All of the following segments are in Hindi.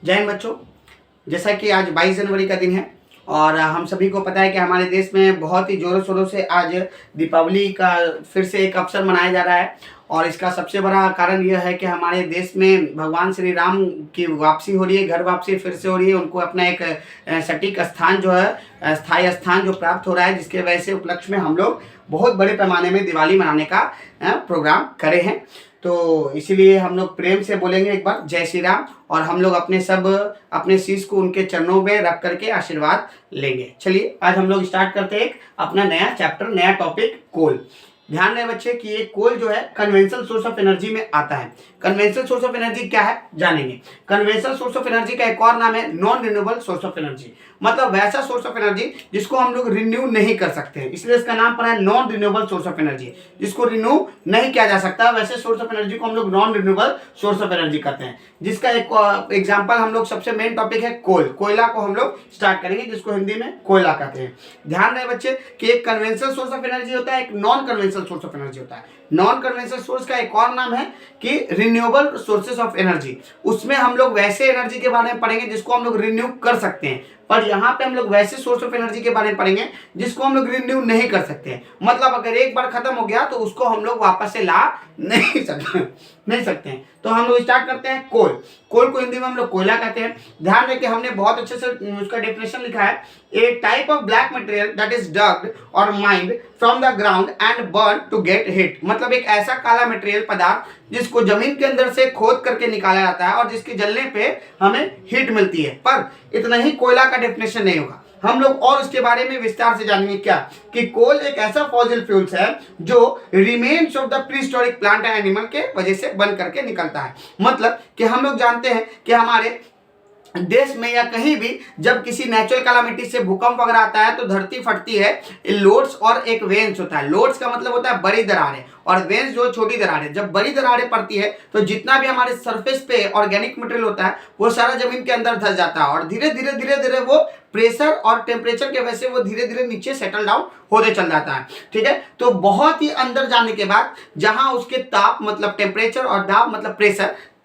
जय हिंद बच्चों। जैसा कि आज 22 जनवरी का दिन है और हम सभी को पता है कि हमारे देश में बहुत ही ज़ोरों शोरों से आज दीपावली का फिर से एक अवसर मनाया जा रहा है। और इसका सबसे बड़ा कारण यह है कि हमारे देश में भगवान श्री राम की वापसी हो रही है, घर वापसी फिर से हो रही है। उनको अपना एक सटीक स्थान जो है, स्थायी स्थान जो प्राप्त हो रहा है, जिसके वजह से उपलक्ष्य में हम लोग बहुत बड़े पैमाने में दिवाली मनाने का प्रोग्राम करे हैं। तो इसीलिए हम लोग प्रेम से बोलेंगे एक बार जय श्री राम, और हम लोग अपने शीश को उनके चरणों में रख करके आशीर्वाद लेंगे। चलिए आज हम लोग स्टार्ट करते हैं अपना नया चैप्टर, नया टॉपिक कोल। ध्यान रहे बच्चे कि ये कोल जो है कन्वेंशनल सोर्स ऑफ एनर्जी में आता है। कन्वेंशनल सोर्स ऑफ एनर्जी क्या है जानेंगे। कन्वेंशनल सोर्स ऑफ एनर्जी का एक और नाम है non renewable source of energy, मतलब वैसा सोर्स ऑफ एनर्जी जिसको हम लोग रिन्यू नहीं कर सकते हैं, इसलिए इसका नाम पड़ा है non renewable source of energy. जिसको रिन्यू नहीं किया जा सकता वैसे सोर्स ऑफ एनर्जी को हम लोग non renewable source of energy कहते हैं। जिसका एक एग्जांपल हम लोग सबसे मेन टॉपिक है कोल। कोयला को हम लोग स्टार्ट करेंगे, जिसको हिंदी में कोयला कहते हैं। ध्यान रहे बच्चे कि एक कन्वेंशनल सोर्स ऑफ एनर्जी होता है, एक non conventional source of energy होता है। नॉन कन्वेंशनल सोर्स का एक और नाम है कि रिन्यूएबल सोर्सेस ऑफ एनर्जी। उसमें हम लोग वैसे एनर्जी के बारे में पढ़ेंगे जिसको हम लोग रिन्यू कर सकते हैं, पर यहाँ पे हम लोग वैसे सोर्स ऑफ एनर्जी के बारे में पढ़ेंगे जिसको हम लोग रिन्यू नहीं कर सकते हैं। मतलब अगर एक बार खत्म हो गया तो उसको हम लोग वापस से ला नहीं सकते हैं। तो हम लोग स्टार्ट करते हैं कोल। कोल को हिंदी में हम लोग कोयला कहते हैं। ध्यान रखें हमने बहुत अच्छे से उसका डेफिनेशन लिखा है। A type of black material that is dug और mined from the ground and burn to get heat. मतलब एक ऐसा काला मटेरियल पदार्थ जिसको जमीन के अंदर से खोद करके निकाला जाता है और जिसके जलने पे हमें हीट मिलती है। पर इतना ही कोयला का डेफिनेशन नहीं होगा, हम लोग और उसके बारे में विस्तार से जानेंगे। क्या कि कोल एक ऐसा फॉसिल फ्यूल्स है जो remains of the prehistoric plant and animal के वजह से बन करके निकलता है। मतलब कि हम लोग जानते हैं कि हमारे देश में या कहीं भी जब किसी नेचुरल कैलामिटी से भूकंप वगैरह आता है तो धरती फटती है। लोड्स और एक वेन्स होता है। लोड्स का मतलब होता है बड़ी दरारें और वेन्स जो छोटी दरारें। जब बड़ी दरारें पड़ती है तो जितना भी हमारे सरफेस पे ऑर्गेनिक मटेरियल होता है वो सारा जमीन के अंदर धंस जाता है और धीरे धीरे वो प्रेशर और टेम्परेचर के वजह से वो धीरे धीरे नीचे सेटल डाउन होते चल जाता है। ठीक है, तो बहुत ही अंदर जाने के बाद जहां उसके ताप मतलब टेम्परेचर और दाब मतलब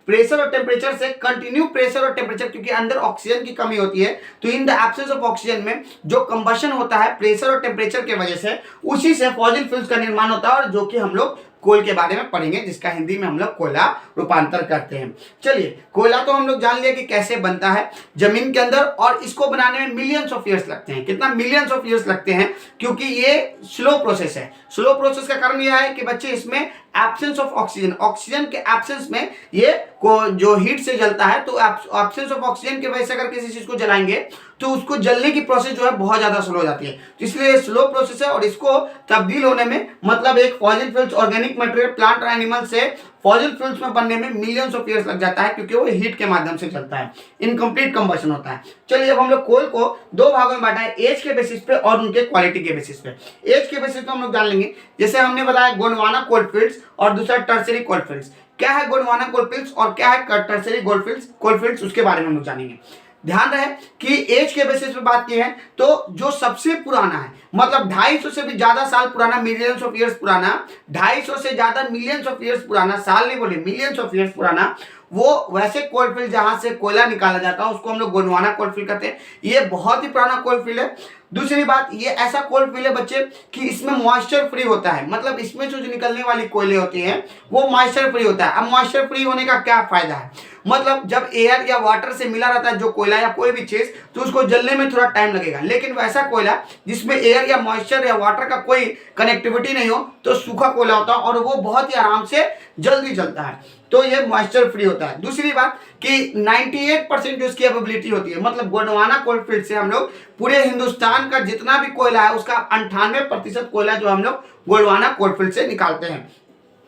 प्रेशर और टेम्परेचर से कंटिन्यू प्रेशर और टेम्परेचर, क्योंकि अंदर ऑक्सीजन की कमी होती है तो in the absence of oxygen में जो कंबशन होता है प्रेशर और टेम्परेचर के वजह से, उसी से फॉसिल फ्यूल्स का निर्माण होता है और जो कि हम लोग कोल के बारे में पढ़ेंगे, जिसका हिंदी में हम लोग कोयला रूपांतर करते हैं। चलिए कोयला तो हम लोग जान लिया कि कैसे बनता है जमीन के अंदर, और इसको बनाने में मिलियंस ऑफ ईयर्स लगते हैं। कितना मिलियंस ऑफ ईयर्स लगते हैं, क्योंकि ये स्लो प्रोसेस है। स्लो प्रोसेस का कारण यह है कि बच्चे इसमें एब्सेंस ऑफ ऑक्सीजन, ऑक्सीजन के एब्सेंस में ये जो हीट से जलता है, तो एब्सेंस ऑफ ऑक्सीजन की वजह से अगर किसी चीज को जलाएंगे तो उसको जलने की प्रोसेस जो है बहुत ज्यादा स्लो हो जाती है। तो इसलिए स्लो प्रोसेस है और इसको तब्दील होने में मतलब एक fossil fuels organic material plant और एनिमल से फॉसिल फ्यूल्स में बनने में मिलियंस ऑफ ईयर्स लग जाता है, क्योंकि वो हीट के माध्यम से चलता है, इनकम्प्लीट कंबशन होता है। चलिए अब हम लोग कोल को दो भागों में बांटा है, एज के बेसिस पे और उनके क्वालिटी के बेसिस पे। एज के बेसिस पे हम लोग जान लेंगे, जैसे हमने बताया गोंडवाना कोलफील्ड्स और दूसरा टर्शियरी कोलफील्ड्स। क्या है गोंडवाना कोलफील्ड्स और क्या है टर्शियरी कोलफील्ड्स, उसके बारे में हम लोग जानेंगे। ध्यान रहे कि एज के बेसिस पे बात की है तो जो सबसे पुराना है, मतलब 250 से भी ज्यादा साल पुराना, मिलियंस ऑफ ईयर्स पुराना, 250 से ज्यादा मिलियंस ऑफ ईयर्स पुराना, साल नहीं बोले मिलियंस ऑफ ईयर्स पुराना, वो वैसे कोलफील्ड जहां से कोयला निकाला जाता है उसको हम लोग गोंडवाना कोलफील्ड कहते हैं। ये बहुत ही पुराना कोलफील्ड है। दूसरी बात, ये ऐसा कोलफील्ड है बच्चे कि इसमें मॉइस्चर फ्री होता है, मतलब इसमें जो निकलने वाली कोयले होती हैं वो मॉइस्चर फ्री होता है। अब मॉइस्चर फ्री होने का क्या फायदा है, मतलब जब एयर या वाटर से मिला रहता है जो कोयला या कोई भी चीज, तो उसको जलने में थोड़ा टाइम लगेगा। लेकिन वैसा कोयला जिसमें एयर या मॉइस्चर या वाटर का कोई कनेक्टिविटी नहीं हो तो सूखा कोयला होता है और वो बहुत ही आराम से जल्दी जलता है, तो ये मॉइस्चर फ्री होता है। दूसरी बात कि 98% जो इसकी एबिलिटी होती है, मतलब गोंडवाना कोलफील्ड से हम लोग पूरे हिंदुस्तान का जितना भी कोयला है उसका 98% कोयला जो हम लोग गोंडवाना कोलफील्ड से निकालते हैं।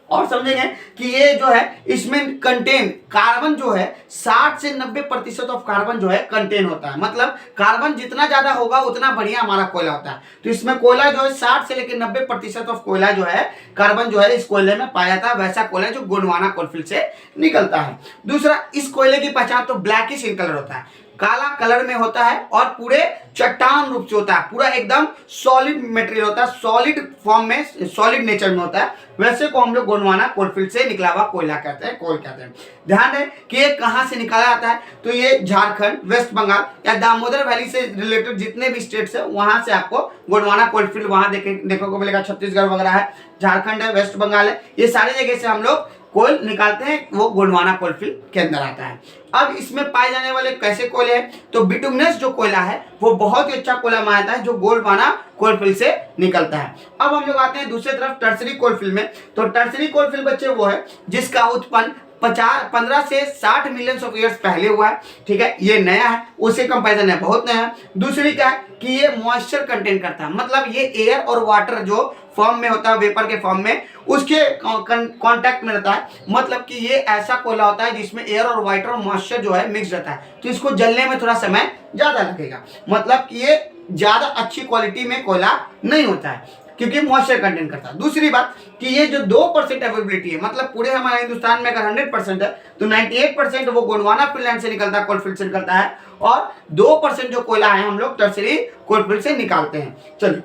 और समझेंगे कि ये जो है इसमें कंटेन कार्बन जो है 60 से 90% ऑफ कार्बन जो है कंटेन होता है। मतलब कार्बन जितना ज्यादा होगा उतना बढ़िया हमारा कोयला होता है। तो इसमें कोयला जो है 60 से लेकर 90% ऑफ कोयला जो है कार्बन जो है इस कोयले में पाया जाता है, वैसा कोयला जो गोंडवाना कोलफील्ड से निकलता है। दूसरा, इस कोयले की पहचान तो ब्लैकिश इन कलर होता है, काला कलर में होता है और पूरे चट्टान रूप से होता है, पूरा एकदम सॉलिड मटेरियल होता है, सॉलिड फॉर्म में, सॉलिड नेचर में होता है। वैसे को हम लोग गोंडवाना कोलफील्ड से निकला हुआ कोयला कहते हैं, कोल कहते हैं। ध्यान ध्यान है कि ये कहाँ से निकाला जाता है, तो ये झारखंड, वेस्ट बंगाल या दामोदर वैली से रिलेटेड जितने भी स्टेट्स है वहां से आपको गोंडवाना कोलफील्ड वहां देखने को मिलेगा। छत्तीसगढ़ वगैरह है, झारखंड है, वेस्ट बंगाल है, ये सारी जगह से हम लोग कोयल निकालते हैं, वो गोंडवाना कोलफील्ड के अंदर आता है। अब इसमें पाए जाने वाले कैसे कोयले हैं, तो बिटुमिनस जो कोयला है वो बहुत ही अच्छा कोयला माना जाता है जो गोंडवाना कोलफील्ड से निकलता है। अब हम लोग आते हैं दूसरी तरफ टर्सरी कोलफील्ड में। तो टर्सरी कोलफील्ड बच्चे वो है जिसका उत्पन्न 15 से 60 मिलियन ऑफ ईयर्स पहले हुआ है, ठीक है, ये नया है, उसे कंपैरिजन है बहुत नया है। दूसरी क्या है कि ये मॉइस्चर कंटेन करता है, मतलब ये एयर और वाटर जो फॉर्म में होता है, वेपर के फॉर्म में, उसके कांटेक्ट में रहता है, मतलब कि ये ऐसा कोयला होता है जिसमें एयर और वाटर और मॉइस्चर जो है मिक्स रहता है, तो इसको जलने में थोड़ा समय ज्यादा लगेगा, मतलब कि ये ज्यादा अच्छी क्वालिटी में कोयला नहीं होता है क्योंकि मॉइस्चर कंटेन करता है। दूसरी बात कि ये जो 2% अवेलेबिलिटी है, मतलब पूरे हमारे हिंदुस्तान में अगर 100% है तो 98% वो गोंडवाना फील्ड से निकलता है, कोलफील्ड से निकलता है, और 2% जो कोयला है हम लोग टर्सरी कोलफील्ड से निकालते हैं। चलिए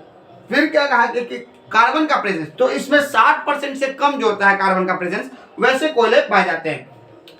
फिर क्या कहा कि कार्बन का प्रेजेंस, तो इसमें 60% से कम जो होता है कार्बन का प्रेजेंस, वैसे कोयले पाए जाते हैं।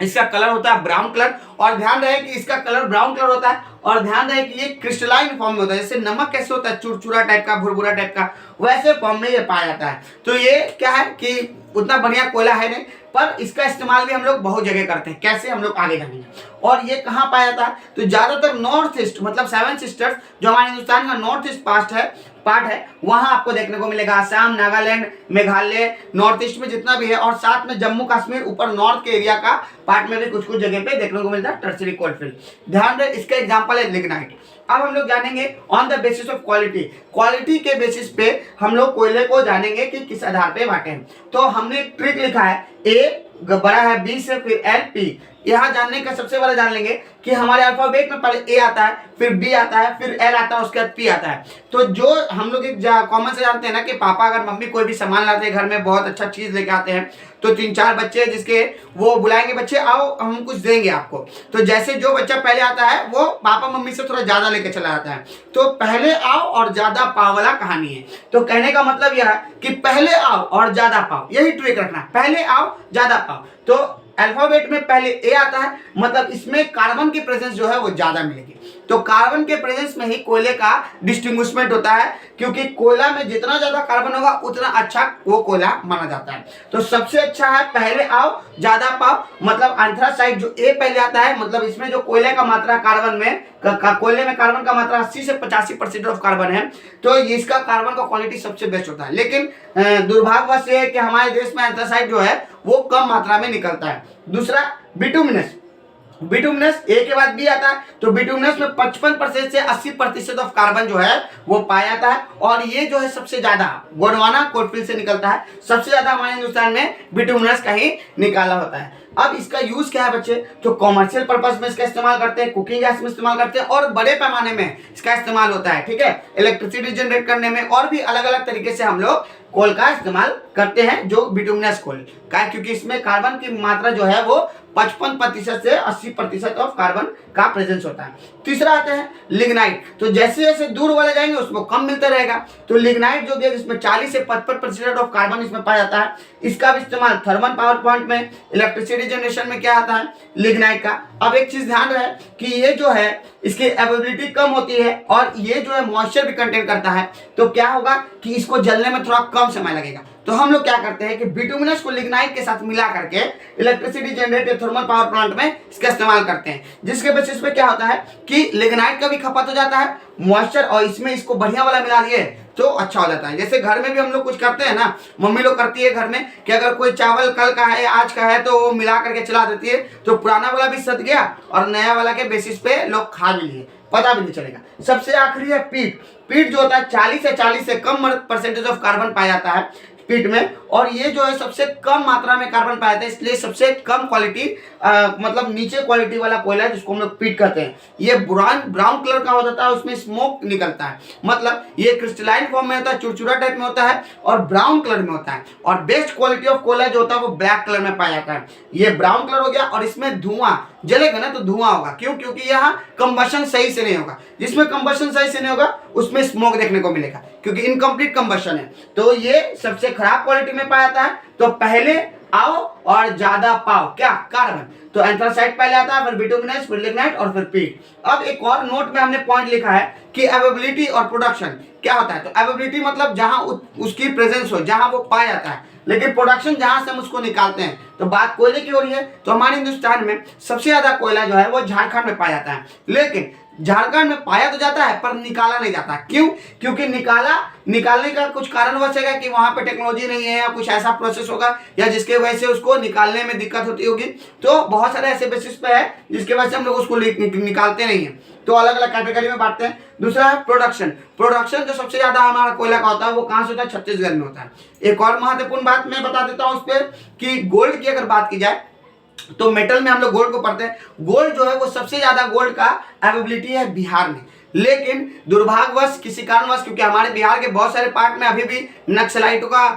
इसका कलर होता है ब्राउन कलर, और ध्यान रहे कि इसका कलर ब्राउन कलर होता है, और ध्यान रहे कि ये क्रिस्टलाइन फॉर्म में होता है, जैसे नमक कैसे होता है चुरचुरा टाइप का, भुरभुरा टाइप का, वैसे फॉर्म में ये पाया जाता है। तो ये क्या है कि उतना बढ़िया कोयला है नहीं, पर इसका इस्तेमाल भी हम लोग बहुत जगह करते हैं, कैसे हम लोग आगे जानेंगे। और ये कहाँ पाया जाता है, तो ज्यादातर नॉर्थ ईस्ट, मतलब 7 सिस्टर्स जो हमारे हिंदुस्तान का नॉर्थ ईस्ट पार्ट है वहां आपको देखने को मिलेगा। असम, नागालैंड, मेघालय, नॉर्थ ईस्ट में जितना भी है, और साथ में जम्मू कश्मीर ऊपर नॉर्थ के एरिया का पार्ट में भी कुछ कुछ जगह पे देखने को मिलता है टर्सरी कोलफील्ड। ध्यान रहे इसका एग्जांपल है लिग्नाइट। अब हम लोग जानेंगे on the basis of quality के बेसिस पे हम लोग कोयले को जानेंगे कि किस आधार पे बांटे हैं। तो हमने एक ट्रिक लिखा है, ए बड़ा है बी से, फिर एल पी। यहाँ जानने का सबसे पहले जान लेंगे कि हमारे अल्फाबेट में पहले ए आता है, फिर बी आता है, फिर एल आता है, उसके बाद पी आता है। तो जो हम लोग एक कॉमन से जानते हैं ना कि पापा अगर मम्मी कोई भी सामान लाते हैं घर में, बहुत अच्छा चीज लेके आते हैं, तो 3-4 बच्चे जिसके वो बुलाएंगे, बच्चे आओ हम कुछ देंगे आपको। तो जैसे जो बच्चा पहले आता है वो पापा मम्मी से थोड़ा ज्यादा लेके चला जाता है, तो पहले आओ और ज्यादा पाओ वाला कहानी है। तो कहने का मतलब यह है कि पहले आओ और ज्यादा पाओ, यही ट्रिक रखना है, पहले आओ ज्यादा पाओ। तो अल्फाबेट में पहले ए आता है, मतलब इसमें कार्बन की प्रेजेंस जो है वो ज्यादा मिलेगी। तो कार्बन के प्रेजेंस में ही कोयले का डिस्टिंग्विशमेंट होता है, क्योंकि कोयला में जितना ज्यादा कार्बन होगा उतना अच्छा वो कोयला माना जाता है। तो सबसे अच्छा है पहले आओ ज्यादा पाओ, मतलब एंथ्रासाइट जो ए पहले आता है, मतलब इसमें जो कोयले का मात्रा कार्बन में कोयले में कार्बन का मात्रा 80 से 85% ऑफ कार्बन है, तो इसका कार्बन का क्वालिटी सबसे बेस्ट होता है। लेकिन दुर्भाग्यवश ये है कि हमारे देश में एंथ्रासाइट जो है वो कम मात्रा में निकलता है। दूसरा बिटुमिनस ए के बाद बी आता है, तो बिटुमिनस में 55% से 80% ऑफ कार्बन जो है वो पाया जाता है, और ये जो है सबसे ज्यादा गोंडवाना कोलफील्ड से निकलता है। सबसे ज्यादा हमारे हिंदुस्तान में बिटुमिनस का ही निकाला होता है। अब इसका यूज क्या है बच्चे, तो कॉमर्शियल पर्पस में इसका इस्तेमाल करते हैं, कुकिंग गैस में इस्तेमाल करते हैं, और बड़े पैमाने में इसका इस्तेमाल होता है, ठीक है, इलेक्ट्रिसिटी जनरेट करने में, और भी अलग अलग तरीके से हम लोग कोल का इस्तेमाल करते हैं, जो बिटुमिनस कोल का, क्योंकि इसमें कार्बन की मात्रा जो है वो 55% से 80% ऑफ कार्बन का प्रेजेंस होता है। तीसरा आता है लिग्नाइट। तो जैसे जैसे दूर वाले जाएंगे उसको कम मिलता रहेगा। तो लिग्नाइट जो है इसमें 40 से 55% ऑफ कार्बन इसमें पाया जाता है। इसका भी इस्तेमाल थर्मल पावर प्लांट में, इलेक्ट्रिसिटी जनरेशन में क्या आता है, लिग्नाइट का। अब एक चीज ध्यान रहे कि ये जो है इसकी अवेलेबिलिटी कम होती है, और ये जो है मॉइस्चर भी कंटेन करता है, तो क्या होगा कि इसको जलने में थोड़ा कम समय लगेगा। तो हम लोग क्या करते हैं कि बिटुमिनस को लिग्नाइट के साथ मिला करके electricity generated thermal power plant में इसका इस्तेमाल करते हैं, जिसके बेसिस पे क्या होता है कि लिग्नाइट का भी खपत हो जाता है, मॉइस्चर, और इसमें इसको बढ़िया वाला मिला दिए तो अच्छा हो जाता है। जैसे घर में भी हम लोग कुछ करते हैं ना, मम्मी लोग करती है घर में कि अगर कोई चावल कल का है आज का है तो वो मिला करके चला देती है, तो पुराना वाला भी सध गया और नया वाला के बेसिस पे लोग खा भी लिए, पता भी नहीं चलेगा। सबसे आखिरी है पीट जो होता है 40 से कम परसेंटेज ऑफ कार्बन पाया जाता है पीट में, और ये जो है सबसे कम मात्रा में कार्बन पाया जाता है, इसलिए सबसे कम क्वालिटी मतलब नीचे क्वालिटी वाला कोयला है जिसको हम लोग पीट कहते हैं। ये ब्राउन कलर का हो जाता है, उसमें स्मोक निकलता है, मतलब ये क्रिस्टलाइन फॉर्म में होता है, चुरचुरा टाइप में होता है और ब्राउन कलर में होता है। और बेस्ट क्वालिटी ऑफ कोयला जो होता है वो ब्लैक कलर में पाया जाता है। ये ब्राउन कलर हो गया, और इसमें धुआं जलेगा ना तो धुआं होगा, क्योंकि यहाँ कंबशन सही से नहीं होगा। जिसमें कंबशन सही से नहीं होगा उसमें स्मोक देखने को मिलेगा, क्योंकि इनकम्प्लीट कंबशन है। तो ये सबसे खराब क्वालिटी में पाया जाता है। तो पहले आओ और ज्यादा पाओ, क्या, कार्बन। तो एंथ्रासाइट पहले आता है, फिर बिटुमिनस, फिर लिग्नाइट और फिर पीट। अब एक और नोट में हमने पॉइंट लिखा है कि अवेबिलिटी और प्रोडक्शन क्या होता है। तो अवेबिलिटी मतलब जहां उसकी प्रेजेंस हो, जहां वो पाया जाता है, लेकिन प्रोडक्शन जहां से हम उसको निकालते हैं। तो बात कोयले की हो रही है, तो हमारे हिंदुस्तान में सबसे ज्यादा कोयला जो है वो झारखंड में पाया जाता है, लेकिन झारखंड में पाया तो जाता है पर निकाला नहीं जाता। क्यों? क्योंकि निकालने का कुछ कारणवश है कि वहां पे टेक्नोलॉजी नहीं है या कुछ ऐसा प्रोसेस होगा या जिसके वजह से उसको निकालने में दिक्कत होती होगी। तो बहुत सारे ऐसे बेसिस पे है जिसके वजह से हम लोग उसको निकालते नहीं है। तो अलग अलग कैटेगरी में बांटते हैं। दूसरा है प्रोडक्शन। प्रोडक्शन जो सबसे ज्यादा हमारा कोयला का होता है वो कहां से होता है? छत्तीसगढ़ में होता है। एक और महत्वपूर्ण बात मैं बता देता हूं उस पर कि गोल्ड की अगर बात की जाए तो मेटल में हम लोग गोल्ड को पढ़ते हैं। गोल्ड जो है वो सबसे ज्यादा गोल्ड का अवेबिलिटी है बिहार में, लेकिन दुर्भाग्यवश किसी कारणवश, क्योंकि हमारे बिहार के बहुत सारे पार्ट में अभी भी नक्सलाइटों का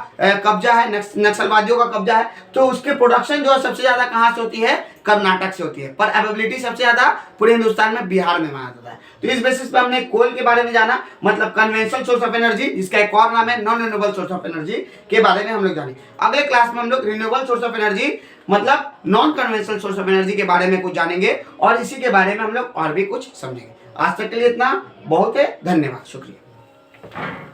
कब्जा है, नक्सलवादियों का कब्जा है, तो उसके प्रोडक्शन जो है सबसे ज्यादा कहां से होती है? कर्नाटक से होती है, पर अवेबिलिटी सबसे ज्यादा पूरे हिंदुस्तान में बिहार में माना जाता है। तो इस बेसिस पे हमने कोल के बारे में जाना, मतलब कन्वेंशनल सोर्स ऑफ एनर्जी, जिसका एक और नाम है non renewable source of energy, के बारे में हम लोग जाने। अगले क्लास में हम लोग रिन्यूएबल सोर्स ऑफ एनर्जी मतलब non conventional source of energy के बारे में कुछ जानेंगे और इसी के बारे में हम लोग और भी कुछ समझेंगे। आज तक के लिए इतना, बहुत है, धन्यवाद, शुक्रिया।